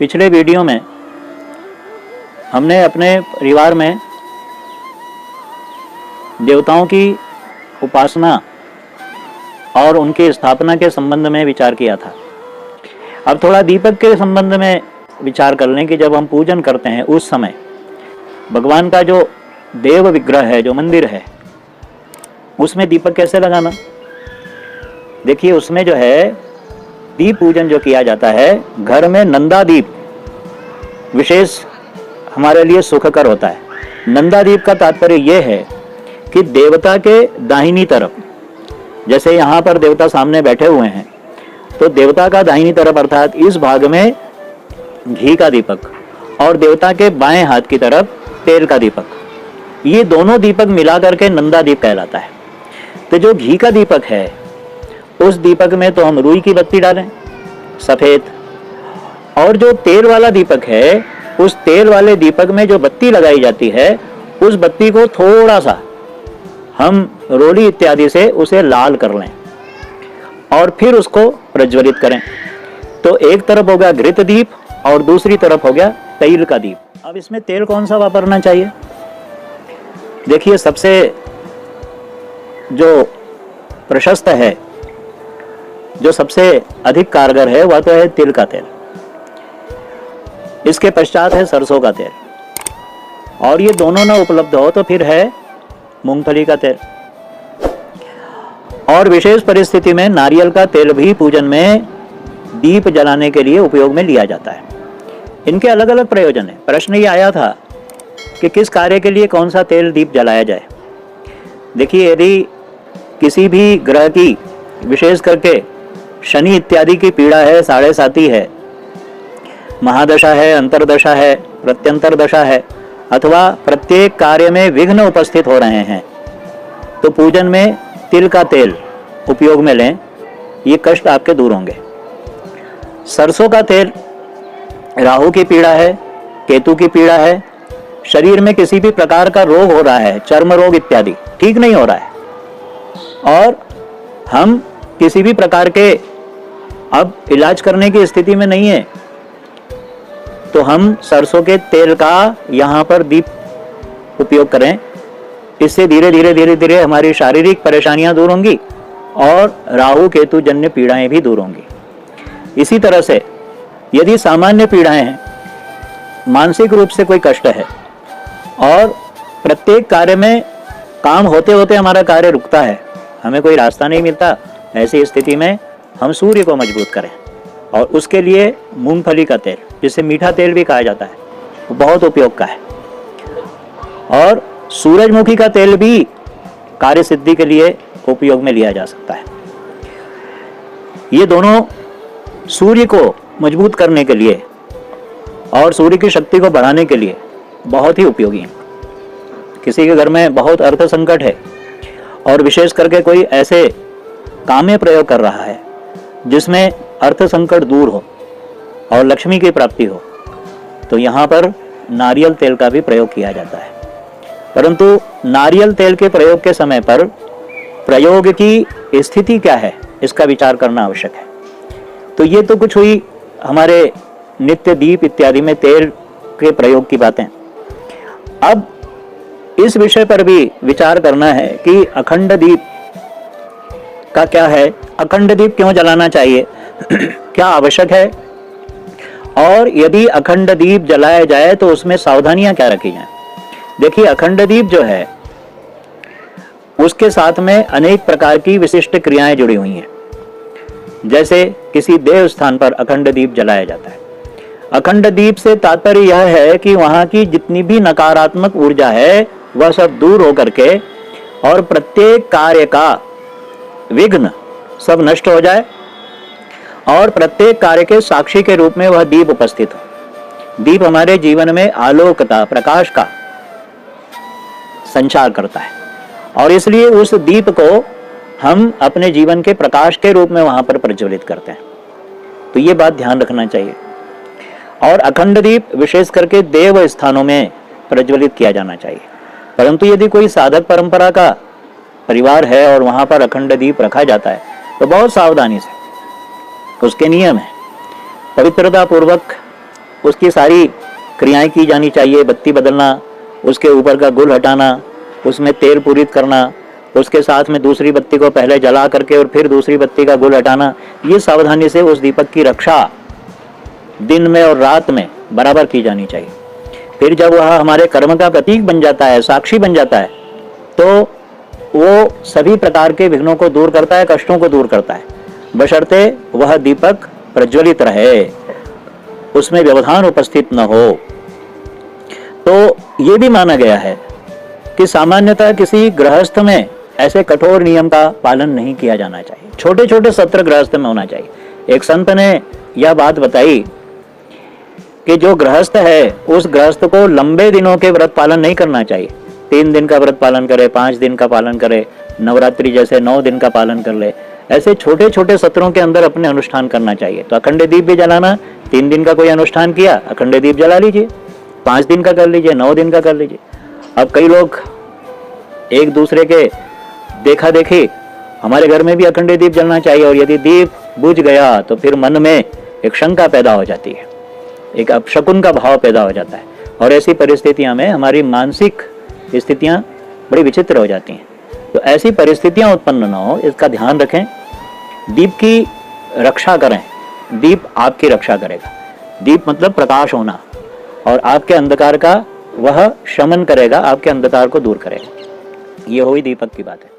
पिछले वीडियो में हमने अपने परिवार में देवताओं की उपासना और उनकी स्थापना के संबंध में विचार किया था। अब थोड़ा दीपक के संबंध में विचार कर लें कि जब हम पूजन करते हैं उस समय भगवान का जो देव विग्रह है, जो मंदिर है, उसमें दीपक कैसे लगाना। देखिए, उसमें जो है दीप पूजन जो किया जाता है, घर में नंदा दीप विशेष हमारे लिए सुखकर होता है। नंदा दीप का तात्पर्य यह है कि देवता के दाहिनी तरफ, जैसे यहाँ पर देवता सामने बैठे हुए हैं, तो देवता का दाहिनी तरफ अर्थात इस भाग में घी का दीपक और देवता के बाएं हाथ की तरफ तेल का दीपक, ये दोनों दीपक मिला करके नंदा दीप कहलाता है। तो जो घी का दीपक है उस दीपक में तो हम रुई की बत्ती डालें सफेद, और जो तेल वाला दीपक है उस तेल वाले दीपक में जो बत्ती लगाई जाती है उस बत्ती को थोड़ा सा हम रोली इत्यादि से उसे लाल कर लें और फिर उसको प्रज्वलित करें। तो एक तरफ हो गया घृत दीप और दूसरी तरफ हो गया तेल का दीप। अब इसमें तेल कौन सा वापरना चाहिए? देखिए, सबसे जो प्रशस्त है, जो सबसे अधिक कारगर है, वह तो है तिल का तेल। इसके पश्चात है सरसों का तेल, और ये दोनों ना उपलब्ध हो तो फिर है मूंगफली का तेल, और विशेष परिस्थिति में नारियल का तेल भी पूजन में दीप जलाने के लिए उपयोग में लिया जाता है। इनके अलग अलग प्रयोजन है। प्रश्न ये आया था कि किस कार्य के लिए कौन सा तेल दीप जलाया जाए। देखिए, यदि किसी भी ग्रह की, विशेष करके शनि इत्यादि की पीड़ा है, साढ़े साती है, महादशा है, अंतरदशा है, प्रत्यंतर दशा है, अथवा प्रत्येक कार्य में विघ्न उपस्थित हो रहे हैं, तो पूजन में तिल का तेल उपयोग में लें, ये कष्ट आपके दूर होंगे। सरसों का तेल, राहु की पीड़ा है, केतु की पीड़ा है, शरीर में किसी भी प्रकार का रोग हो रहा है, चर्म रोग इत्यादि ठीक नहीं हो रहा है, और हम किसी भी प्रकार के अब इलाज करने की स्थिति में नहीं है, तो हम सरसों के तेल का यहाँ पर दीप उपयोग करें। इससे धीरे धीरे हमारी शारीरिक परेशानियां दूर होंगी और राहु केतु जन्य पीड़ाएं भी दूर होंगी। इसी तरह से यदि सामान्य पीड़ाएं हैं, मानसिक रूप से कोई कष्ट है और प्रत्येक कार्य में काम होते होते हमारा कार्य रुकता है, हमें कोई रास्ता नहीं मिलता, ऐसी स्थिति में हम सूर्य को मजबूत करें, और उसके लिए मूंगफली का तेल, जिसे मीठा तेल भी कहा जाता है, वो बहुत उपयोग का है। और सूरजमुखी का तेल भी कार्य सिद्धि के लिए उपयोग में लिया जा सकता है। ये दोनों सूर्य को मजबूत करने के लिए और सूर्य की शक्ति को बढ़ाने के लिए बहुत ही उपयोगी हैं। किसी के घर में बहुत अर्थ संकट है और विशेष करके कोई ऐसे काम में प्रयोग कर रहा है जिसमें अर्थ संकट दूर हो और लक्ष्मी की प्राप्ति हो, तो यहाँ पर नारियल तेल का भी प्रयोग किया जाता है। परंतु नारियल तेल के प्रयोग के समय पर प्रयोग की स्थिति क्या है, इसका विचार करना आवश्यक है। तो ये तो कुछ हुई हमारे नित्य दीप इत्यादि में तेल के प्रयोग की बातें। अब इस विषय पर भी विचार करना है कि अखंड दीप का क्या है, अखंड दीप क्यों जलाना चाहिए, क्या आवश्यक है, और यदि अखंड दीप जलाया जाए तो उसमें सावधानियां क्या रखी जाएं। देखिए, अखंड दीप जो है उसके साथ में अनेक प्रकार की विशिष्ट क्रियाएं जुड़ी हुई हैं। जैसे किसी देव स्थान पर अखंड दीप जलाया जाता है। अखंड दीप से तात्पर्य यह है कि वहां की जितनी भी नकारात्मक ऊर्जा है वह सब दूर होकर के और प्रत्येक कार्य का विघ्न सब नष्ट हो जाए और प्रत्येक कार्य के साक्षी के रूप में वह दीप उपस्थित हो। दीप हमारे जीवन में आलोक का, प्रकाश का संचार करता है, और इसलिए उस दीप को हम अपने जीवन के प्रकाश के रूप में वहां पर प्रज्वलित करते हैं। तो ये बात ध्यान रखना चाहिए। और अखंड दीप विशेष करके देव स्थानों में प्रज्वलित किया जाना चाहिए। परंतु यदि कोई साधक परंपरा का परिवार है और वहां पर अखंड दीप रखा जाता है तो बहुत सावधानी से, उसके नियम है, पवित्रता पूर्वक उसकी सारी क्रियाएं की जानी चाहिए। बत्ती बदलना, उसके ऊपर का गुल हटाना, उसमें तेल पूरित करना, उसके साथ में दूसरी बत्ती को पहले जला करके और फिर दूसरी बत्ती का गुल हटाना, ये सावधानी से उस दीपक की रक्षा दिन में और रात में बराबर की जानी चाहिए। फिर जब वह हमारे कर्म का प्रतीक बन जाता है, साक्षी बन जाता है, तो वो सभी प्रकार के विघ्नों को दूर करता है, कष्टों को दूर करता है, बशर्ते वह दीपक प्रज्वलित रहे, उसमें व्यवधान उपस्थित न हो। तो ये भी माना गया है कि सामान्यतः किसी गृहस्थ में ऐसे कठोर नियम का पालन नहीं किया जाना चाहिए। छोटे छोटे सत्र गृहस्थ में होना चाहिए। एक संत ने यह बात बताई कि जो गृहस्थ है उस गृहस्थ को लंबे दिनों के व्रत पालन नहीं करना चाहिए। 3 दिन का व्रत पालन करे, 5 दिन का पालन करे, नवरात्रि जैसे 9 दिन का पालन कर ले। ऐसे छोटे छोटे सत्रों के अंदर अपने अनुष्ठान करना चाहिए। तो अखंड दीप भी जलाना, 3 दिन का कोई अनुष्ठान किया, अखंड दीप जला लीजिए, 5 दिन का कर लीजिए, 9 दिन का कर लीजिए। अब कई लोग एक दूसरे के देखा देखी, हमारे घर में भी अखंड दीप जलना चाहिए, और यदि दीप बुझ गया तो फिर मन में एक शंका पैदा हो जाती है, एक अपशकुन का भाव पैदा हो जाता है, और ऐसी परिस्थितियां में हमारी मानसिक स्थितियां बड़ी विचित्र हो जाती हैं। तो ऐसी परिस्थितियां उत्पन्न न हो, इसका ध्यान रखें। दीप की रक्षा करें, दीप आपकी रक्षा करेगा। दीप मतलब प्रकाश होना, और आपके अंधकार का वह शमन करेगा, आपके अंधकार को दूर करेगा। ये हुई दीपक की बात है।